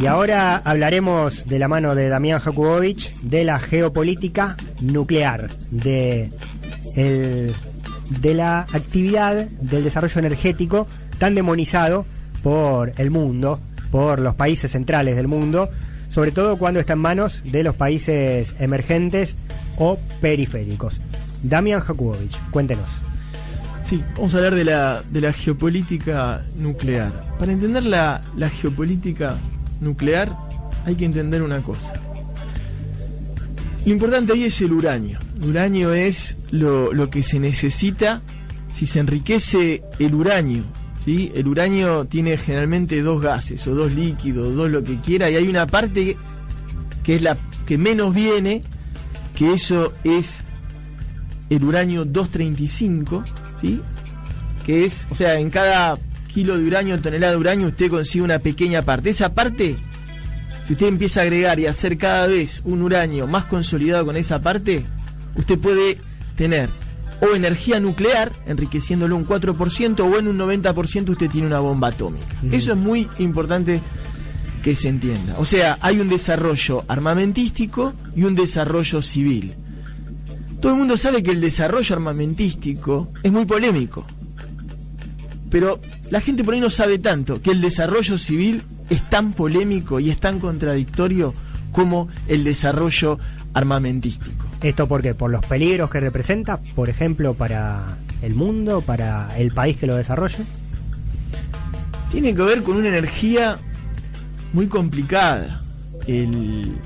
Y ahora hablaremos de la mano de Damián Jakubowicz de la geopolítica nuclear, de la actividad del desarrollo energético tan demonizado por el mundo, por los países centrales del mundo, sobre todo cuando está en manos de los países emergentes o periféricos. Damián Jakubowicz, cuéntenos. Sí, vamos a hablar de la geopolítica nuclear. Para entender la geopolítica nuclear hay que entender una cosa. Lo importante ahí es el uranio. El uranio es lo que se necesita si se enriquece el uranio, ¿sí? El uranio tiene generalmente dos gases o dos líquidos, dos lo que quiera, y hay una parte que es la que menos viene, que eso es el uranio 235, ¿sí? Que es, o sea, en cada kilo de uranio, tonelada de uranio, usted consigue una pequeña parte. Esa parte, si usted empieza a agregar y a hacer cada vez un uranio más consolidado con esa parte, usted puede tener o energía nuclear, enriqueciéndolo un 4%, o en un 90% usted tiene una bomba atómica. Eso es muy importante que se entienda. O sea, hay un desarrollo armamentístico y un desarrollo civil. Todo el mundo sabe que el desarrollo armamentístico es muy polémico, pero la gente por ahí no sabe tanto que el desarrollo civil es tan polémico y es tan contradictorio como el desarrollo armamentístico. ¿Esto por qué? ¿Por los peligros que representa, por ejemplo, para el mundo, para el país que lo desarrolle? Tiene que ver con una energía muy complicada, el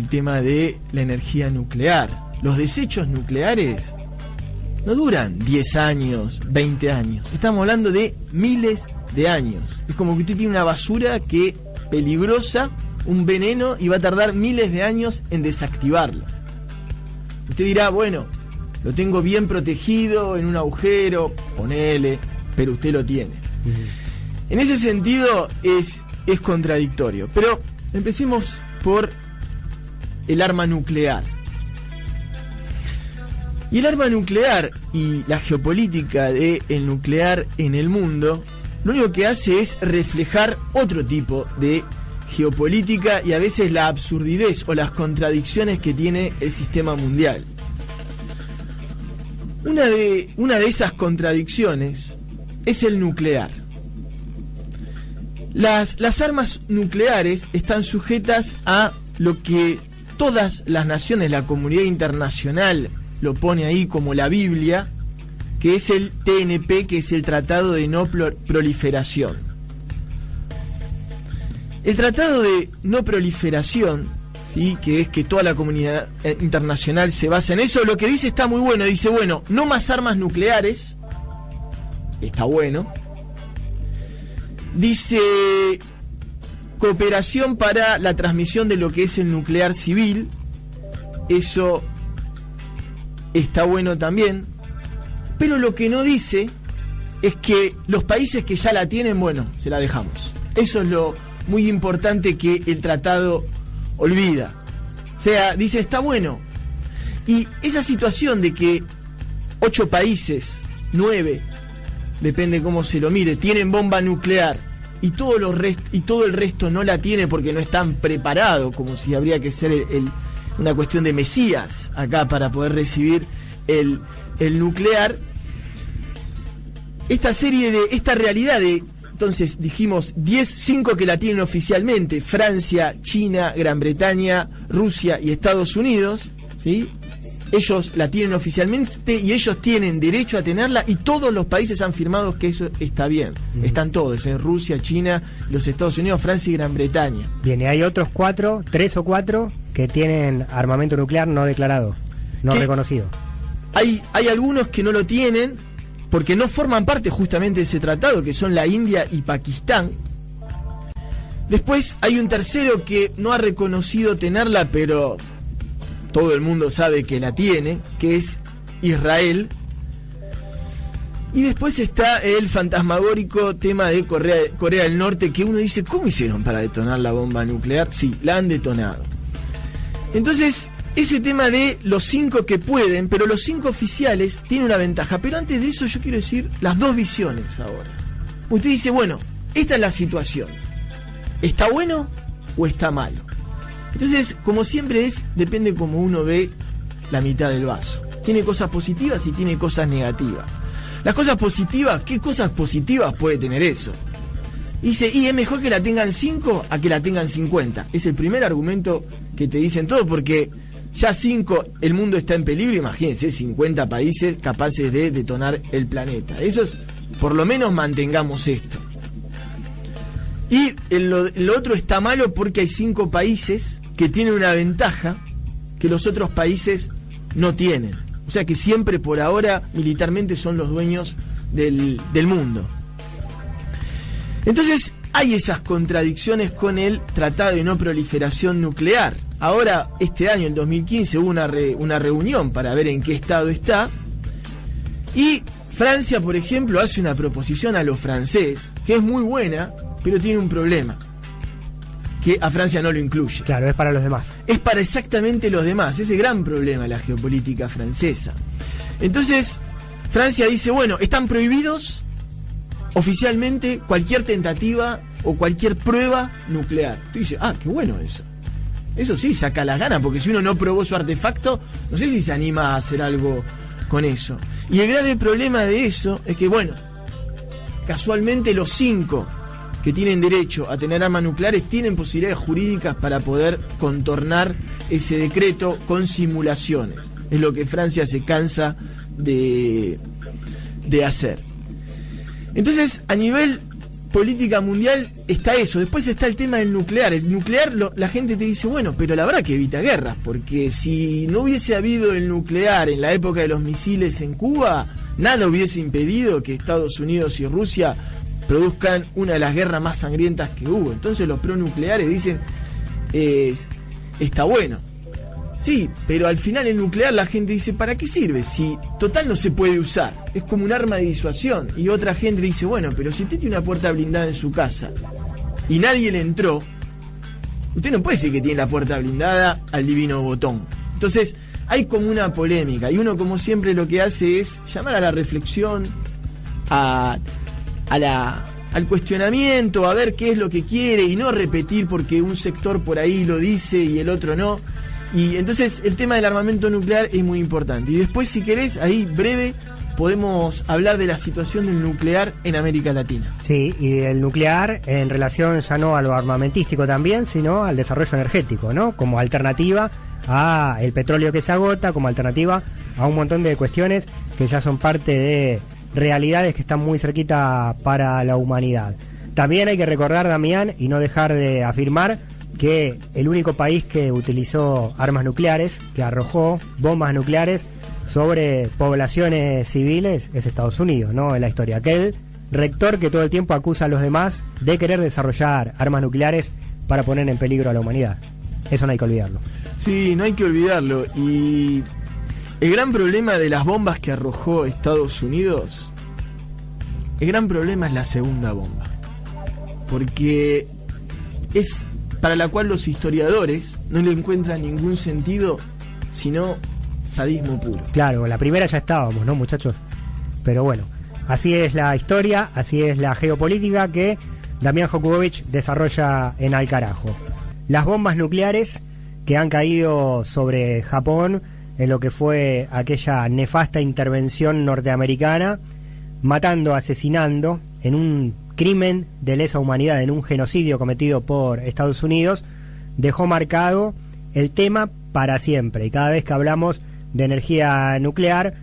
tema de la energía nuclear. Los desechos nucleares no duran 10 años, 20 años. Estamos hablando de miles de años. Es como que usted tiene una basura que peligrosa, un veneno, y va a tardar miles de años en desactivarlo. Usted dirá, bueno, lo tengo bien protegido en un agujero, ponele, pero usted lo tiene. En ese sentido es contradictorio. Pero empecemos por el arma nuclear. Y el arma nuclear y la geopolítica del nuclear en el mundo, lo único que hace es reflejar otro tipo de geopolítica y a veces la absurdidez o las contradicciones que tiene el sistema mundial. Una de esas contradicciones es el nuclear. Las armas nucleares están sujetas a lo que todas las naciones, la comunidad internacional, lo pone ahí como la Biblia, que es el TNP, que es el Tratado de No Proliferación. El Tratado de No Proliferación, ¿sí?, que es que toda la comunidad internacional se basa en eso, lo que dice está muy bueno. Dice, bueno, no más armas nucleares, está bueno. Dice, cooperación para la transmisión de lo que es el nuclear civil, eso está bueno también, pero lo que no dice es que los países que ya la tienen, bueno, se la dejamos. Eso es lo muy importante que el tratado olvida. O sea, dice, está bueno. Y esa situación de que 8 países, 9, depende cómo se lo mire, tienen bomba nuclear y todo el resto no la tiene porque no están preparados, como si habría que ser una cuestión de Mesías acá para poder recibir el nuclear. Esta realidad de, entonces dijimos 5 que la tienen oficialmente: Francia, China, Gran Bretaña, Rusia y Estados Unidos, ¿sí? Ellos la tienen oficialmente y ellos tienen derecho a tenerla, y todos los países han firmado que eso está bien. Están todos, Rusia, China, los Estados Unidos, Francia y Gran Bretaña. Bien, y hay otros 3 o 4 que tienen armamento nuclear no declarado, no reconocido. Hay algunos que no lo tienen porque no forman parte justamente de ese tratado, que son la India y Pakistán. Después hay un tercero que no ha reconocido tenerla, pero todo el mundo sabe que la tiene, que es Israel. Y después está el fantasmagórico tema de Corea del Norte, que uno dice, ¿cómo hicieron para detonar la bomba nuclear? Sí, la han detonado. Entonces, ese tema de los 5 que pueden, pero los 5 oficiales, tiene una ventaja. Pero antes de eso yo quiero decir las dos visiones ahora. Usted dice, bueno, esta es la situación. ¿está bueno o está malo? Entonces, como siempre depende cómo uno ve la mitad del vaso. Tiene cosas positivas y tiene cosas negativas. Las cosas positivas, ¿qué cosas positivas puede tener eso? Dice, y es mejor que la tengan 5 a que la tengan 50. Es el primer argumento que te dicen todos, porque ya 5, el mundo está en peligro. Imagínense, 50 países capaces de detonar el planeta. Eso es, por lo menos mantengamos esto. Y lo otro está malo porque hay 5 países que tienen una ventaja que los otros países no tienen. O sea que siempre por ahora militarmente son los dueños del mundo. Entonces hay esas contradicciones con el Tratado de No Proliferación Nuclear. Ahora, este año, en 2015, hubo una reunión para ver en qué estado está. Y Francia, por ejemplo, hace una proposición a los franceses, que es muy buena, pero tiene un problema. Que a Francia no lo incluye. Claro, es para los demás. Es para exactamente los demás. Ese gran problema de la geopolítica francesa. Entonces, Francia dice, bueno, están prohibidos oficialmente cualquier tentativa o cualquier prueba nuclear. Tú dices, qué bueno eso. Eso sí, saca las ganas, porque si uno no probó su artefacto, no sé si se anima a hacer algo con eso. Y el grave problema de eso es que, bueno, casualmente los 5 que tienen derecho a tener armas nucleares tienen posibilidades jurídicas para poder contornar ese decreto con simulaciones. Es lo que Francia se cansa de hacer. Entonces, a nivel política mundial está eso. Después está el tema del nuclear. El nuclear, la gente te dice, bueno, pero la verdad que evita guerras, porque si no hubiese habido el nuclear en la época de los misiles en Cuba, nada hubiese impedido que Estados Unidos y Rusia produzcan una de las guerras más sangrientas que hubo. Entonces los pronucleares dicen, está bueno. Sí, pero al final el nuclear la gente dice, ¿para qué sirve? Si total no se puede usar, es como un arma de disuasión. Y otra gente dice, bueno, pero si usted tiene una puerta blindada en su casa y nadie le entró, usted no puede decir que tiene la puerta blindada al divino botón. Entonces hay como una polémica, y uno, como siempre, lo que hace es llamar a la reflexión, al cuestionamiento, a ver qué es lo que quiere, y no repetir porque un sector por ahí lo dice y el otro no. Y entonces el tema del armamento nuclear es muy importante. Y después, si querés, ahí breve, podemos hablar de la situación del nuclear en América Latina. Sí, y el nuclear en relación ya no a lo armamentístico también, sino al desarrollo energético, ¿no? Como alternativa a el petróleo que se agota, como alternativa a un montón de cuestiones que ya son parte de realidades que están muy cerquita para la humanidad. También hay que recordar, Damián, y no dejar de afirmar que el único país que utilizó armas nucleares, que arrojó bombas nucleares sobre poblaciones civiles, es Estados Unidos, ¿no? En la historia. Aquel rector que todo el tiempo acusa a los demás de querer desarrollar armas nucleares para poner en peligro a la humanidad. Eso no hay que olvidarlo. Sí, no hay que olvidarlo. Y el gran problema de las bombas que arrojó Estados Unidos, el gran problema es la segunda bomba. Porque es para la cual los historiadores no le encuentran ningún sentido, sino sadismo puro. Claro, la primera ya estábamos, ¿no, muchachos? Pero bueno, así es la historia, así es la geopolítica que Damián Jokubovich desarrolla en Al Carajo. Las bombas nucleares que han caído sobre Japón en lo que fue aquella nefasta intervención norteamericana, matando, asesinando en un crimen de lesa humanidad, en un genocidio cometido por Estados Unidos, dejó marcado el tema para siempre. Y cada vez que hablamos de energía nuclear,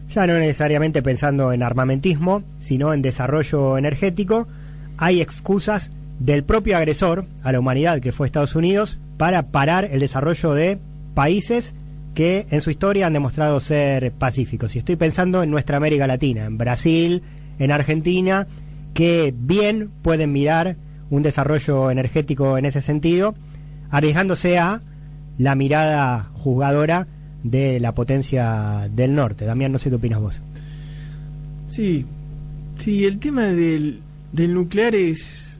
ya no necesariamente pensando en armamentismo, sino en desarrollo energético, hay excusas del propio agresor a la humanidad, que fue Estados Unidos, para parar el desarrollo de países que en su historia han demostrado ser pacíficos. Y estoy pensando en nuestra América Latina, en Brasil, en Argentina, que bien pueden mirar un desarrollo energético en ese sentido, arriesgándose a la mirada juzgadora de la potencia del norte. Damián, no sé qué opinas vos. Sí, el tema del nuclear es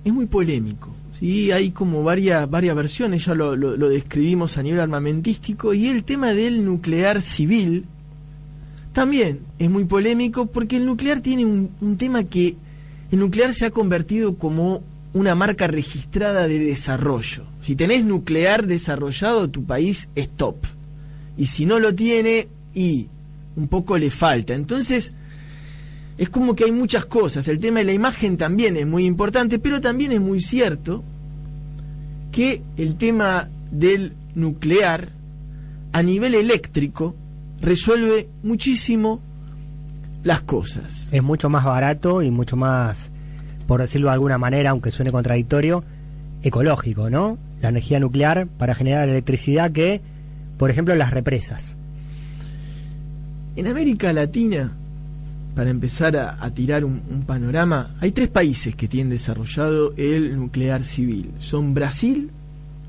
muy polémico. Sí, hay como varias versiones, ya lo describimos a nivel armamentístico, y el tema del nuclear civil también es muy polémico, porque el nuclear tiene un tema que el nuclear se ha convertido como una marca registrada de desarrollo. Si tenés nuclear desarrollado, tu país es top. Y si no lo tiene, y un poco le falta. Entonces, es como que hay muchas cosas. El tema de la imagen también es muy importante, pero también es muy cierto que el tema del nuclear, a nivel eléctrico, resuelve muchísimo las cosas. Es mucho más barato y mucho más, por decirlo de alguna manera, aunque suene contradictorio, ecológico, ¿no? La energía nuclear para generar electricidad que, por ejemplo, las represas. En América Latina, para empezar a tirar un panorama, hay 3 países que tienen desarrollado el nuclear civil. Son Brasil,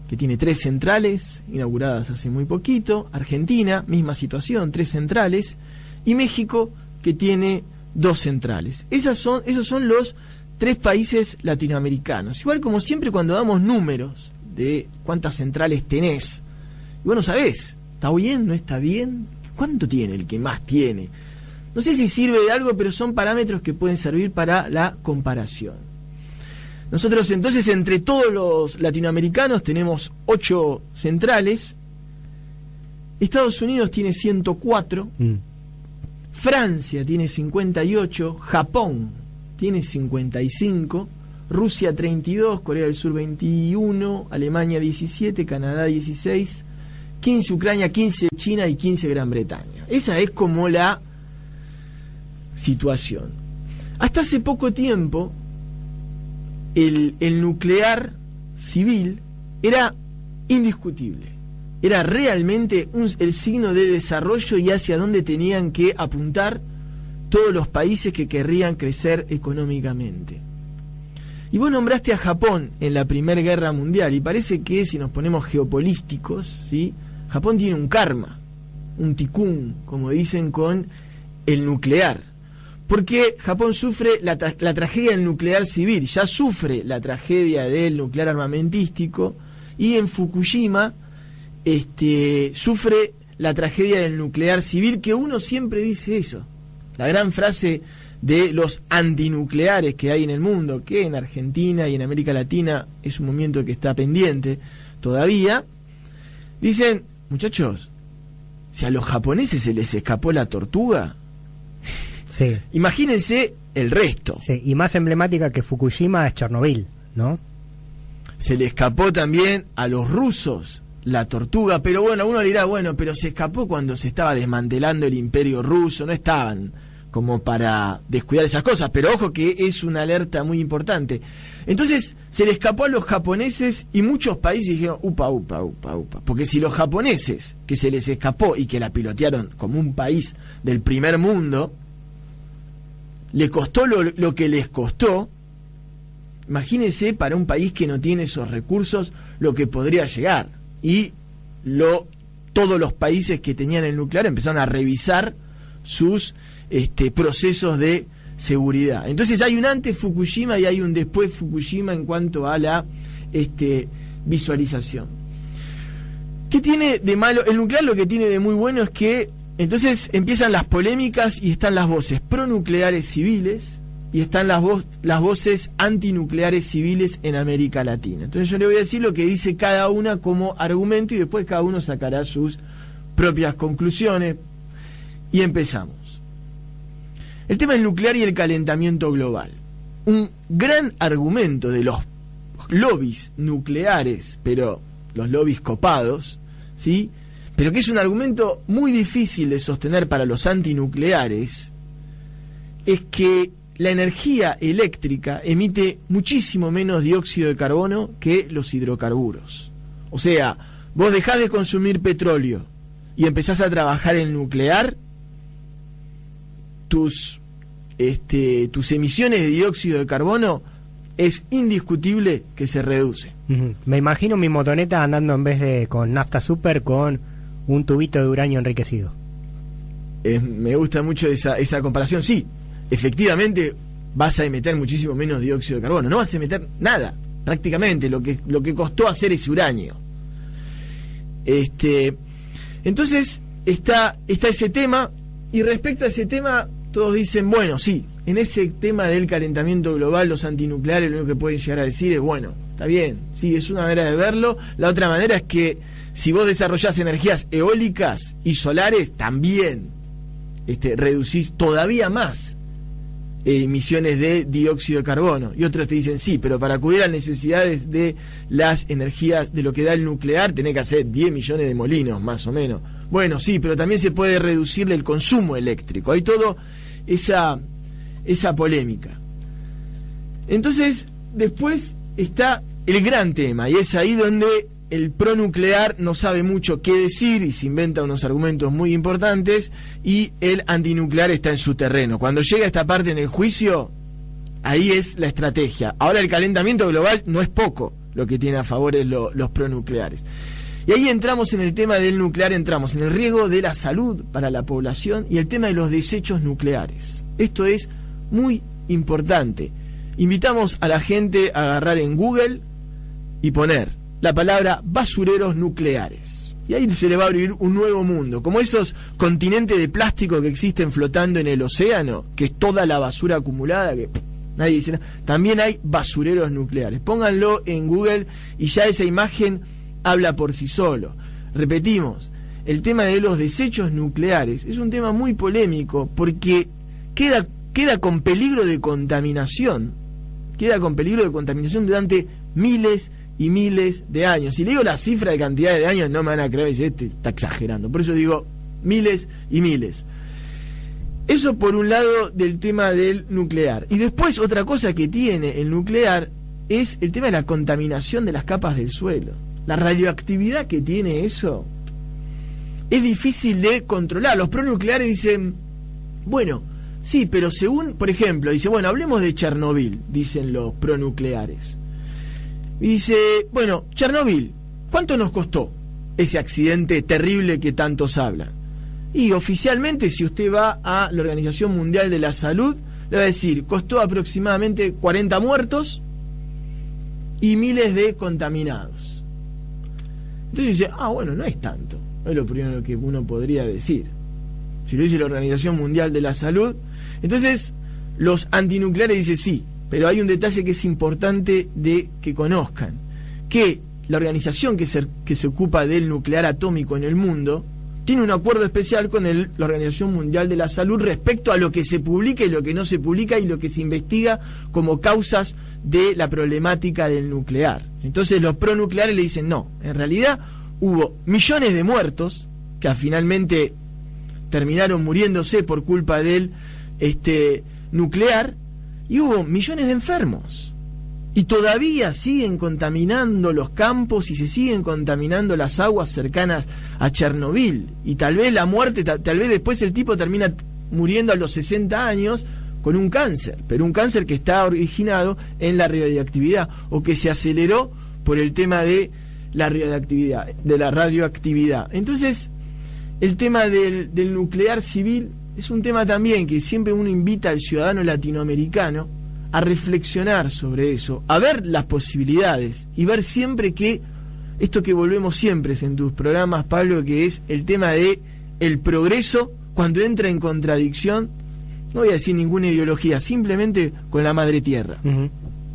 que tiene 3 centrales, inauguradas hace muy poquito, Argentina, misma situación, 3 centrales, y México, que tiene 2 centrales. Esos son los 3 países latinoamericanos. Igual, como siempre, cuando damos números de cuántas centrales tenés, y vos no sabés, ¿está bien? ¿No está bien? ¿Cuánto tiene el que más tiene? No sé si sirve de algo, pero son parámetros que pueden servir para la comparación. Nosotros entonces, entre todos los latinoamericanos, tenemos 8 centrales. Estados Unidos tiene 104, Francia tiene 58, Japón tiene 55, Rusia 32, Corea del Sur 21, Alemania 17, Canadá 16, 15 Ucrania, 15 China y 15 Gran Bretaña. Esa es como la situación. Hasta hace poco tiempo, el nuclear civil era indiscutible. Era realmente el signo de desarrollo y hacia dónde tenían que apuntar todos los países que querrían crecer económicamente. Y vos nombraste a Japón en la Primera Guerra Mundial, y parece que si nos ponemos geopolíticos, ¿sí?, Japón tiene un karma, un tikkun, como dicen, con el nuclear. Porque Japón sufre la tragedia del nuclear civil, ya sufre la tragedia del nuclear armamentístico, y en Fukushima sufre la tragedia del nuclear civil, que uno siempre dice eso. La gran frase de los antinucleares que hay en el mundo, que en Argentina y en América Latina es un movimiento que está pendiente todavía, dicen: muchachos, si a los japoneses se les escapó la tortuga, sí, imagínense el resto. Sí, y más emblemática que Fukushima es Chernobyl, ¿no? Se le escapó también a los rusos la tortuga, pero bueno, uno le dirá, bueno, pero se escapó cuando se estaba desmantelando el imperio ruso, no estaban como para descuidar esas cosas, pero ojo que es una alerta muy importante. Entonces se le escapó a los japoneses y muchos países dijeron, upa, porque si los japoneses, que se les escapó y que la pilotearon como un país del primer mundo, le costó lo que les costó, imagínense para un país que no tiene esos recursos lo que podría llegar. Y todos los países que tenían el nuclear empezaron a revisar sus procesos de seguridad. Entonces hay un antes Fukushima y hay un después Fukushima en cuanto a la visualización. ¿Qué tiene de malo? El nuclear lo que tiene de muy bueno es que entonces empiezan las polémicas y están las voces pronucleares civiles y están las voces antinucleares civiles en América Latina. Entonces yo le voy a decir lo que dice cada una como argumento y después cada uno sacará sus propias conclusiones. Y empezamos. El tema del nuclear y el calentamiento global. Un gran argumento de los lobbies nucleares, pero los lobbies copados, ¿sí?, pero que es un argumento muy difícil de sostener para los antinucleares, es que la energía eléctrica emite muchísimo menos dióxido de carbono que los hidrocarburos. O sea, vos dejás de consumir petróleo y empezás a trabajar en nuclear, tus emisiones de dióxido de carbono es indiscutible que se reduce. Me imagino mi motoneta andando en vez de con nafta super con un tubito de uranio enriquecido. Me gusta mucho esa comparación. Sí, efectivamente vas a emitir muchísimo menos dióxido de carbono. No vas a emitir nada, prácticamente, lo que costó hacer ese uranio. Entonces está ese tema, y respecto a ese tema todos dicen, bueno, sí, en ese tema del calentamiento global, los antinucleares lo único que pueden llegar a decir es, bueno, está bien, sí, es una manera de verlo. La otra manera es que si vos desarrollás energías eólicas y solares, también reducís todavía más emisiones de dióxido de carbono. Y otros te dicen, sí, pero para cubrir las necesidades de las energías, de lo que da el nuclear, tenés que hacer 10 millones de molinos, más o menos. Bueno, sí, pero también se puede reducirle el consumo eléctrico. Hay todo esa polémica. Entonces, después está el gran tema, y es ahí donde el pronuclear no sabe mucho qué decir y se inventa unos argumentos muy importantes, y el antinuclear está en su terreno. Cuando llega esta parte en el juicio, ahí es la estrategia. Ahora, el calentamiento global no es poco lo que tiene a favor los pronucleares. Y ahí entramos en el tema del nuclear, entramos en el riesgo de la salud para la población y el tema de los desechos nucleares. Esto es muy importante. Invitamos a la gente a agarrar en Google y poner la palabra basureros nucleares. Y ahí se le va a abrir un nuevo mundo, como esos continentes de plástico que existen flotando en el océano, que es toda la basura acumulada, que nadie dice nada. También hay basureros nucleares. Pónganlo en Google y ya esa imagen habla por sí solo. Repetimos, el tema de los desechos nucleares es un tema muy polémico porque queda con peligro de contaminación. Queda con peligro de contaminación durante miles y miles de años. Si le digo la cifra de cantidad de años, no me van a creer, dice, está exagerando. Por eso digo miles y miles. Eso por un lado del tema del nuclear. Y después otra cosa que tiene el nuclear es el tema de la contaminación de las capas del suelo. La radioactividad que tiene eso es difícil de controlar. Los pronucleares dicen, bueno, sí, pero según, por ejemplo, dice, bueno, hablemos de Chernobyl, dicen los pronucleares. Y dice, bueno, Chernobyl, ¿cuánto nos costó ese accidente terrible que tantos hablan? Y oficialmente, si usted va a la Organización Mundial de la Salud, le va a decir, costó aproximadamente 40 muertos y miles de contaminados. Entonces dice, bueno, no es tanto. Es lo primero que uno podría decir. Si lo dice la Organización Mundial de la Salud. Entonces, los antinucleares dicen sí, pero hay un detalle que es importante de que conozcan. Que la organización que se ocupa del nuclear atómico en el mundo tiene un acuerdo especial con la Organización Mundial de la Salud respecto a lo que se publica y lo que no se publica y lo que se investiga como causas de la problemática del nuclear. Entonces los pronucleares le dicen no, en realidad hubo millones de muertos que finalmente terminaron muriéndose por culpa del nuclear, y hubo millones de enfermos. Y todavía siguen contaminando los campos y se siguen contaminando las aguas cercanas a Chernobyl. Y tal vez la muerte, tal vez después el tipo termina muriendo a los 60 años con un cáncer, pero un cáncer que está originado en la radioactividad o que se aceleró por el tema de la radioactividad. Entonces, el tema del nuclear civil es un tema también que siempre uno invita al ciudadano latinoamericano a reflexionar sobre eso, a ver las posibilidades y ver siempre que esto que volvemos siempre en tus programas, Pablo, que es el tema de el progreso cuando entra en contradicción, no voy a decir ninguna ideología, simplemente con la madre tierra.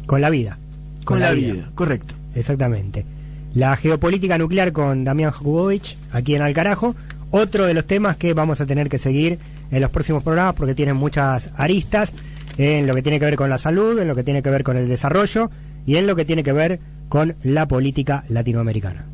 Con la vida. Con la vida, correcto. Exactamente. La geopolítica nuclear con Damián Jakubowicz, aquí en Al Carajo. Otro de los temas que vamos a tener que seguir en los próximos programas porque tienen muchas aristas, en lo que tiene que ver con la salud, en lo que tiene que ver con el desarrollo y en lo que tiene que ver con la política latinoamericana.